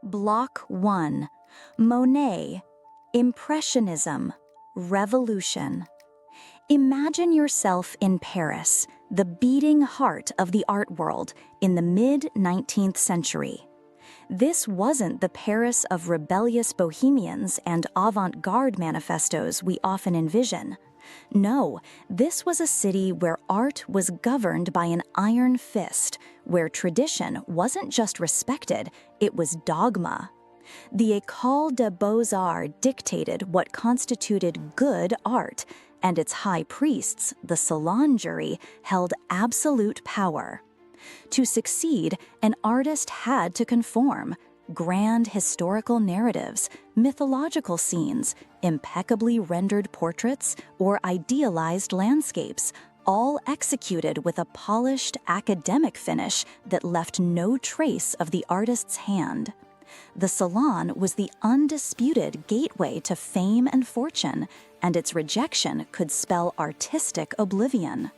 Block 1. Monet. Impressionism. Revolution. Imagine yourself in Paris, the beating heart of the art world in the mid-19th century. This wasn't the Paris of rebellious bohemians and avant-garde manifestos we often envision. No, this was a city where art was governed by an iron fist, where tradition wasn't just respected, it was dogma. The École des Beaux-Arts dictated what constituted good art, and its high priests, the salon jury, held absolute power. To succeed, an artist had to conform. Grand historical narratives, mythological scenes, impeccably rendered portraits, or idealized landscapes, all executed with a polished academic finish that left no trace of the artist's hand. The salon was the undisputed gateway to fame and fortune, and its rejection could spell artistic oblivion.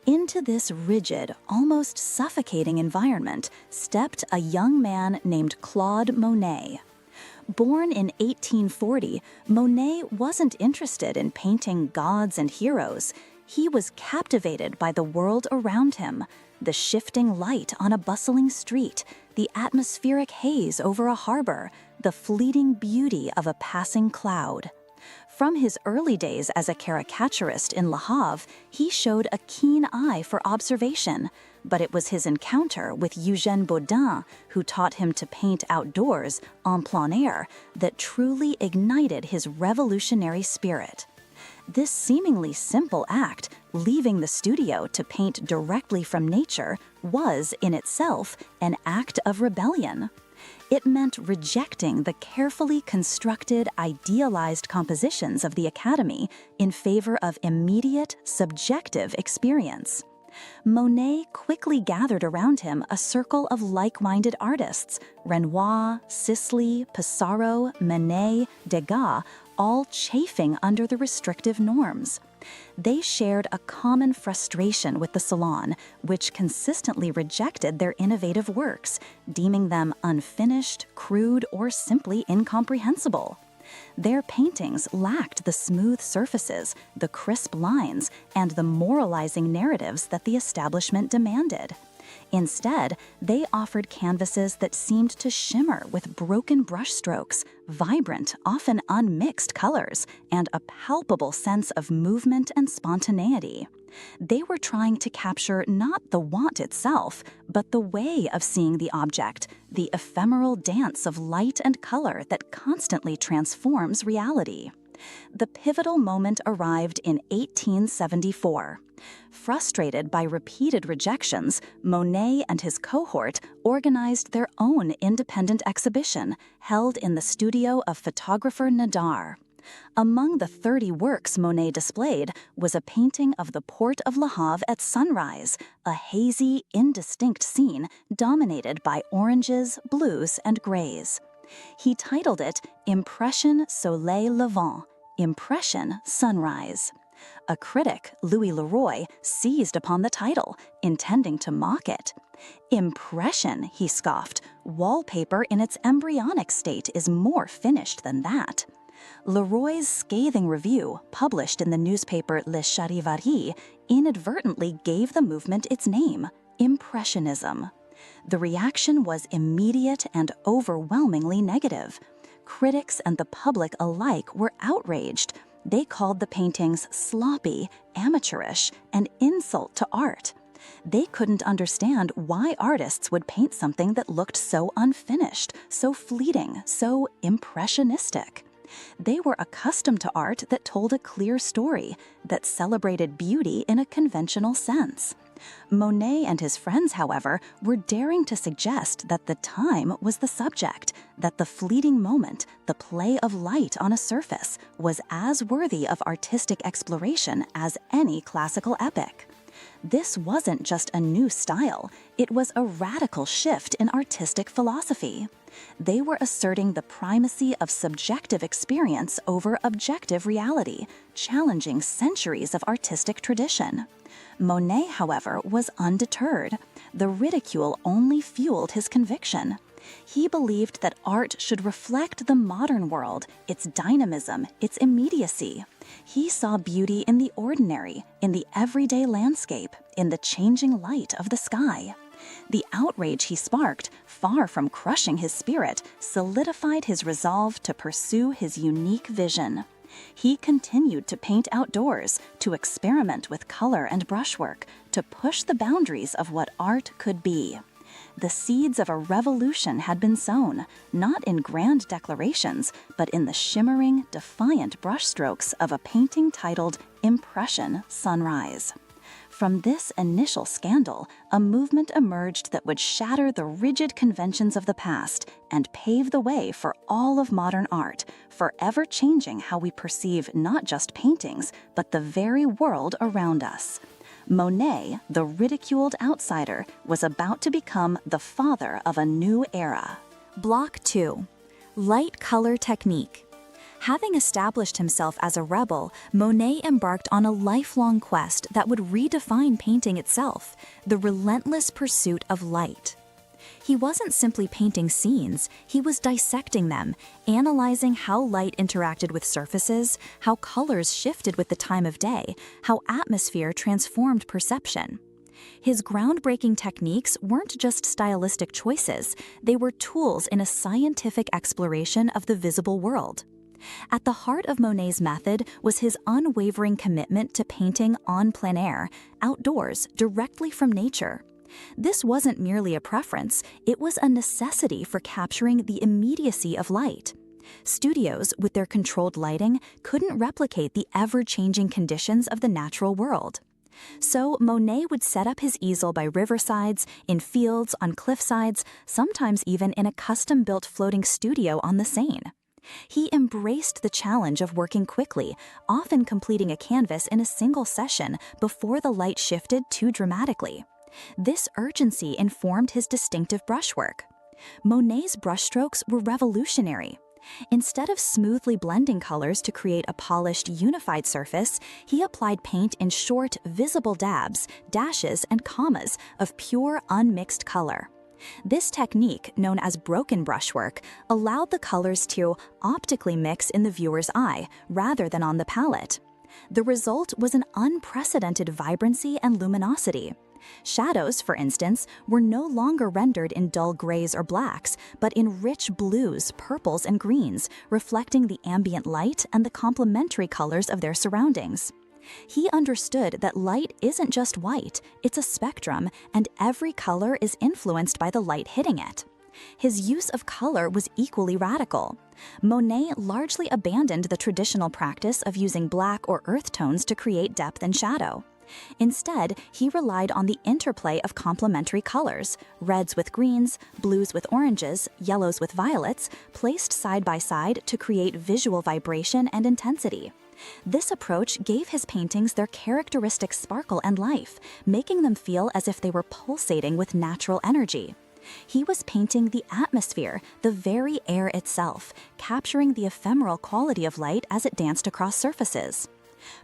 Into this rigid, almost suffocating environment stepped a young man named Claude Monet. Born in 1840, Monet wasn't interested in painting gods and heroes. He was captivated by the world around him, the shifting light on a bustling street, the atmospheric haze over a harbor, the fleeting beauty of a passing cloud. From his early days as a caricaturist in Le Havre, he showed a keen eye for observation, but it was his encounter with Eugène Boudin, who taught him to paint outdoors, en plein air, that truly ignited his revolutionary spirit. This seemingly simple act, leaving the studio to paint directly from nature, was, in itself, an act of rebellion. It meant rejecting the carefully constructed, idealized compositions of the Academy in favor of immediate, subjective experience. Monet quickly gathered around him a circle of like-minded artists, Renoir, Sisley, Pissarro, Manet, Degas, all chafing under the restrictive norms. They shared a common frustration with the Salon, which consistently rejected their innovative works, deeming them unfinished, crude, or simply incomprehensible. Their paintings lacked the smooth surfaces, the crisp lines, and the moralizing narratives that the establishment demanded. Instead, they offered canvases that seemed to shimmer with broken brushstrokes, vibrant, often unmixed colors, and a palpable sense of movement and spontaneity. They were trying to capture not the want itself, but the way of seeing the object, the ephemeral dance of light and color that constantly transforms reality. The pivotal moment arrived in 1874. Frustrated by repeated rejections, Monet and his cohort organized their own independent exhibition, held in the studio of photographer Nadar. Among the 30 works Monet displayed was a painting of the port of Le Havre at sunrise, a hazy, indistinct scene dominated by oranges, blues, and grays. He titled it Impression Soleil Levant, Impression Sunrise. A critic, Louis Leroy, seized upon the title, intending to mock it. Impression, he scoffed, wallpaper in its embryonic state is more finished than that. Leroy's scathing review, published in the newspaper Le Charivari, inadvertently gave the movement its name, Impressionism. The reaction was immediate and overwhelmingly negative. Critics and the public alike were outraged. They called the paintings sloppy, amateurish, an insult to art. They couldn't understand why artists would paint something that looked so unfinished, so fleeting, so impressionistic. They were accustomed to art that told a clear story, that celebrated beauty in a conventional sense. Monet and his friends, however, were daring to suggest that the time was the subject, that the fleeting moment, the play of light on a surface, was as worthy of artistic exploration as any classical epic. This wasn't just a new style, it was a radical shift in artistic philosophy. They were asserting the primacy of subjective experience over objective reality, challenging centuries of artistic tradition. Monet, however, was undeterred. The ridicule only fueled his conviction. He believed that art should reflect the modern world, its dynamism, its immediacy. He saw beauty in the ordinary, in the everyday landscape, in the changing light of the sky. The outrage he sparked, far from crushing his spirit, solidified his resolve to pursue his unique vision. He continued to paint outdoors, to experiment with color and brushwork, to push the boundaries of what art could be. The seeds of a revolution had been sown, not in grand declarations, but in the shimmering, defiant brushstrokes of a painting titled Impression Sunrise. From this initial scandal, a movement emerged that would shatter the rigid conventions of the past and pave the way for all of modern art, forever changing how we perceive not just paintings, but the very world around us. Monet, the ridiculed outsider, was about to become the father of a new era. Block 2. Light color technique. Having established himself as a rebel, Monet embarked on a lifelong quest that would redefine painting itself, the relentless pursuit of light. He wasn't simply painting scenes, he was dissecting them, analyzing how light interacted with surfaces, how colors shifted with the time of day, how atmosphere transformed perception. His groundbreaking techniques weren't just stylistic choices, they were tools in a scientific exploration of the visible world. At the heart of Monet's method was his unwavering commitment to painting en plein air, outdoors, directly from nature. This wasn't merely a preference, it was a necessity for capturing the immediacy of light. Studios, with their controlled lighting, couldn't replicate the ever-changing conditions of the natural world. So Monet would set up his easel by riversides, in fields, on cliffsides, sometimes even in a custom-built floating studio on the Seine. He embraced the challenge of working quickly, often completing a canvas in a single session before the light shifted too dramatically. This urgency informed his distinctive brushwork. Monet's brushstrokes were revolutionary. Instead of smoothly blending colors to create a polished, unified surface, he applied paint in short, visible dabs, dashes, and commas of pure, unmixed color. This technique, known as broken brushwork, allowed the colors to optically mix in the viewer's eye rather than on the palette. The result was an unprecedented vibrancy and luminosity. Shadows, for instance, were no longer rendered in dull grays or blacks, but in rich blues, purples, and greens, reflecting the ambient light and the complementary colors of their surroundings. He understood that light isn't just white, it's a spectrum, and every color is influenced by the light hitting it. His use of color was equally radical. Monet largely abandoned the traditional practice of using black or earth tones to create depth and shadow. Instead, he relied on the interplay of complementary colors, reds with greens, blues with oranges, yellows with violets, placed side by side to create visual vibration and intensity. This approach gave his paintings their characteristic sparkle and life, making them feel as if they were pulsating with natural energy. He was painting the atmosphere, the very air itself, capturing the ephemeral quality of light as it danced across surfaces.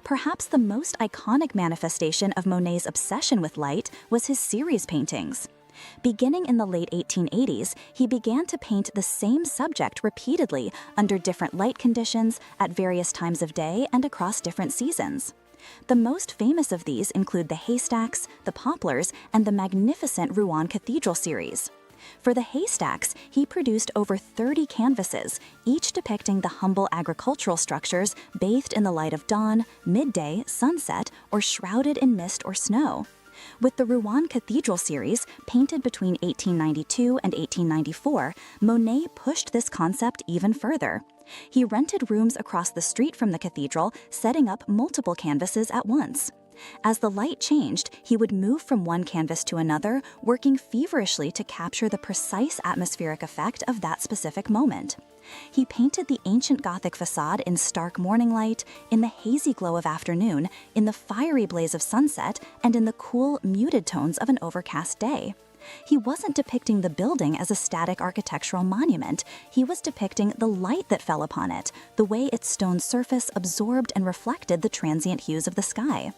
Perhaps the most iconic manifestation of Monet's obsession with light was his series paintings. Beginning in the late 1880s, he began to paint the same subject repeatedly under different light conditions, at various times of day, and across different seasons. The most famous of these include the haystacks, the poplars, and the magnificent Rouen Cathedral series. For the haystacks, he produced over 30 canvases, each depicting the humble agricultural structures bathed in the light of dawn, midday, sunset, or shrouded in mist or snow. With the Rouen Cathedral series, painted between 1892 and 1894, Monet pushed this concept even further. He rented rooms across the street from the cathedral, setting up multiple canvases at once. As the light changed, he would move from one canvas to another, working feverishly to capture the precise atmospheric effect of that specific moment. He painted the ancient Gothic facade in stark morning light, in the hazy glow of afternoon, in the fiery blaze of sunset, and in the cool, muted tones of an overcast day. He wasn't depicting the building as a static architectural monument. He was depicting the light that fell upon it, the way its stone surface absorbed and reflected the transient hues of the sky.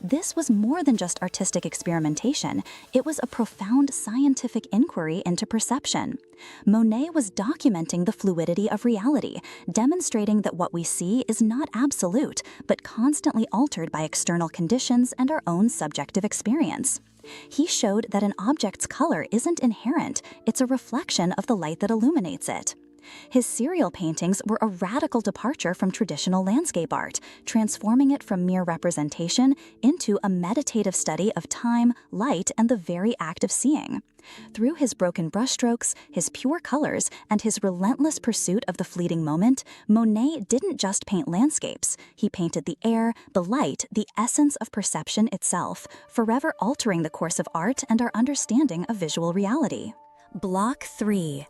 This was more than just artistic experimentation, it was a profound scientific inquiry into perception. Monet was documenting the fluidity of reality, demonstrating that what we see is not absolute, but constantly altered by external conditions and our own subjective experience. He showed that an object's color isn't inherent, it's a reflection of the light that illuminates it. His serial paintings were a radical departure from traditional landscape art, transforming it from mere representation into a meditative study of time, light, and the very act of seeing. Through his broken brushstrokes, his pure colors, and his relentless pursuit of the fleeting moment, Monet didn't just paint landscapes. He painted the air, the light, the essence of perception itself, forever altering the course of art and our understanding of visual reality. Block 3.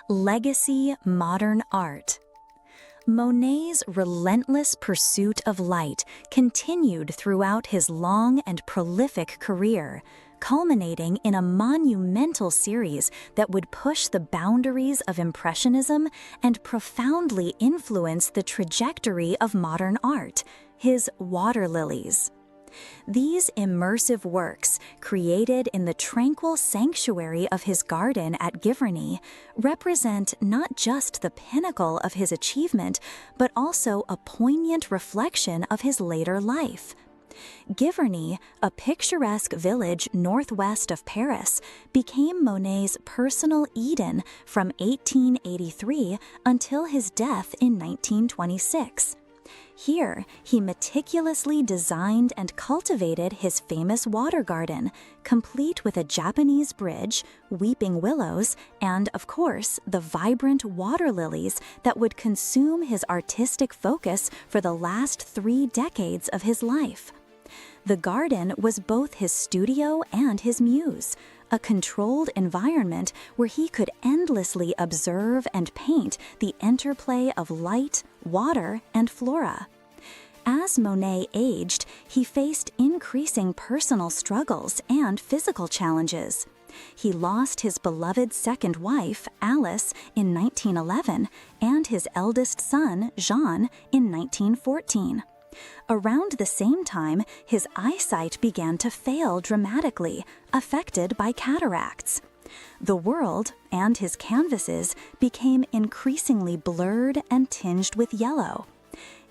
Legacy Modern Art. Monet's relentless pursuit of light continued throughout his long and prolific career, culminating in a monumental series that would push the boundaries of Impressionism and profoundly influence the trajectory of modern art, his Water Lilies. These immersive works, created in the tranquil sanctuary of his garden at Giverny, represent not just the pinnacle of his achievement, but also a poignant reflection of his later life. Giverny, a picturesque village northwest of Paris, became Monet's personal Eden from 1883 until his death in 1926. Here, he meticulously designed and cultivated his famous water garden, complete with a Japanese bridge, weeping willows, and, of course, the vibrant water lilies that would consume his artistic focus for the last 3 decades of his life. The garden was both his studio and his muse, a controlled environment where he could endlessly observe and paint the interplay of light, water, and flora. As Monet aged, he faced increasing personal struggles and physical challenges. He lost his beloved second wife, Alice, in 1911, and his eldest son, Jean, in 1914. Around the same time, his eyesight began to fail dramatically, affected by cataracts. The world and his canvases became increasingly blurred and tinged with yellow.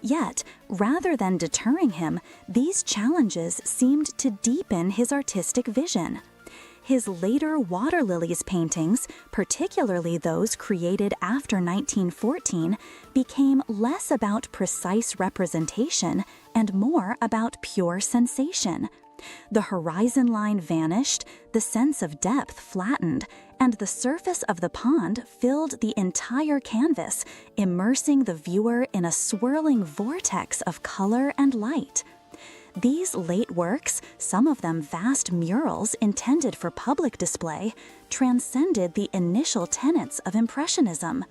Yet, rather than deterring him, these challenges seemed to deepen his artistic vision. His later Water Lilies paintings, particularly those created after 1914, became less about precise representation and more about pure sensation. The horizon line vanished, the sense of depth flattened, and the surface of the pond filled the entire canvas, immersing the viewer in a swirling vortex of color and light. These late works, some of them vast murals intended for public display, transcended the initial tenets of Impressionism.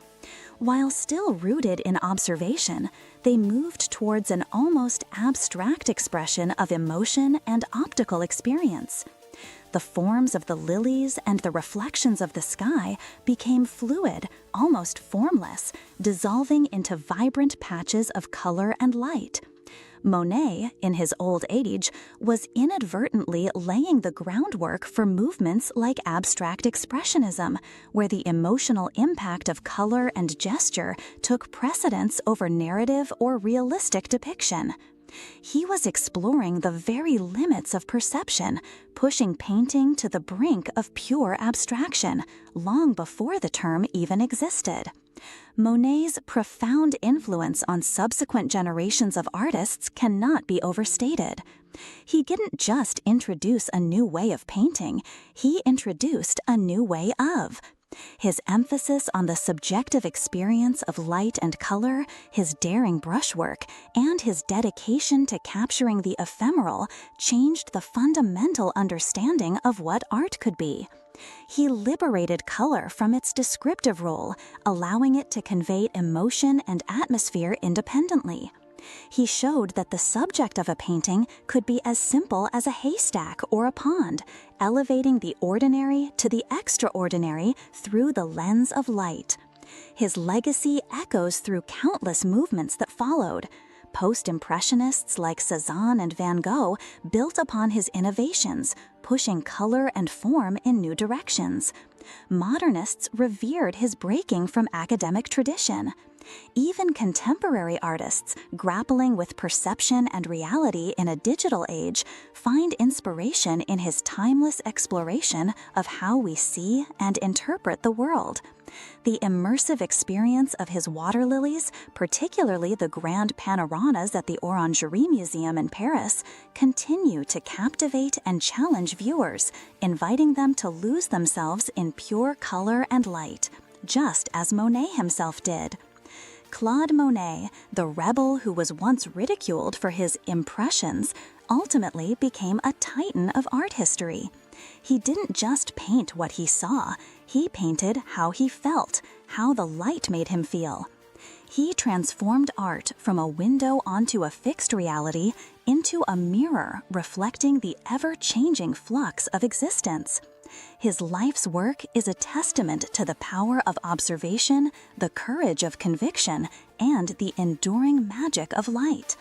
While still rooted in observation, they moved towards an almost abstract expression of emotion and optical experience. The forms of the lilies and the reflections of the sky became fluid, almost formless, dissolving into vibrant patches of color and light. Monet, in his old age, was inadvertently laying the groundwork for movements like abstract expressionism, where the emotional impact of color and gesture took precedence over narrative or realistic depiction. He was exploring the very limits of perception, pushing painting to the brink of pure abstraction, long before the term even existed. Monet's profound influence on subsequent generations of artists cannot be overstated. He didn't just introduce a new way of painting, he introduced a new way of. His emphasis on the subjective experience of light and color, his daring brushwork, and his dedication to capturing the ephemeral changed the fundamental understanding of what art could be. He liberated color from its descriptive role, allowing it to convey emotion and atmosphere independently. He showed that the subject of a painting could be as simple as a haystack or a pond, elevating the ordinary to the extraordinary through the lens of light. His legacy echoes through countless movements that followed. Post-Impressionists like Cézanne and Van Gogh built upon his innovations, pushing color and form in new directions. Modernists revered his breaking from academic tradition. Even contemporary artists, grappling with perception and reality in a digital age, find inspiration in his timeless exploration of how we see and interpret the world. The immersive experience of his water lilies, particularly the grand panoramas at the Orangerie Museum in Paris, continue to captivate and challenge viewers, inviting them to lose themselves in pure color and light, just as Monet himself did. Claude Monet, the rebel who was once ridiculed for his impressions, ultimately became a titan of art history. He didn't just paint what he saw, he painted how he felt, how the light made him feel. He transformed art from a window onto a fixed reality into a mirror reflecting the ever-changing flux of existence. His life's work is a testament to the power of observation, the courage of conviction, and the enduring magic of light.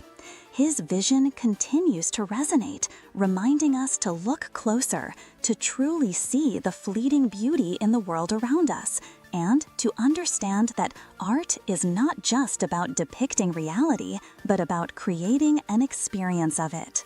His vision continues to resonate, reminding us to look closer, to truly see the fleeting beauty in the world around us, and to understand that art is not just about depicting reality, but about creating an experience of it.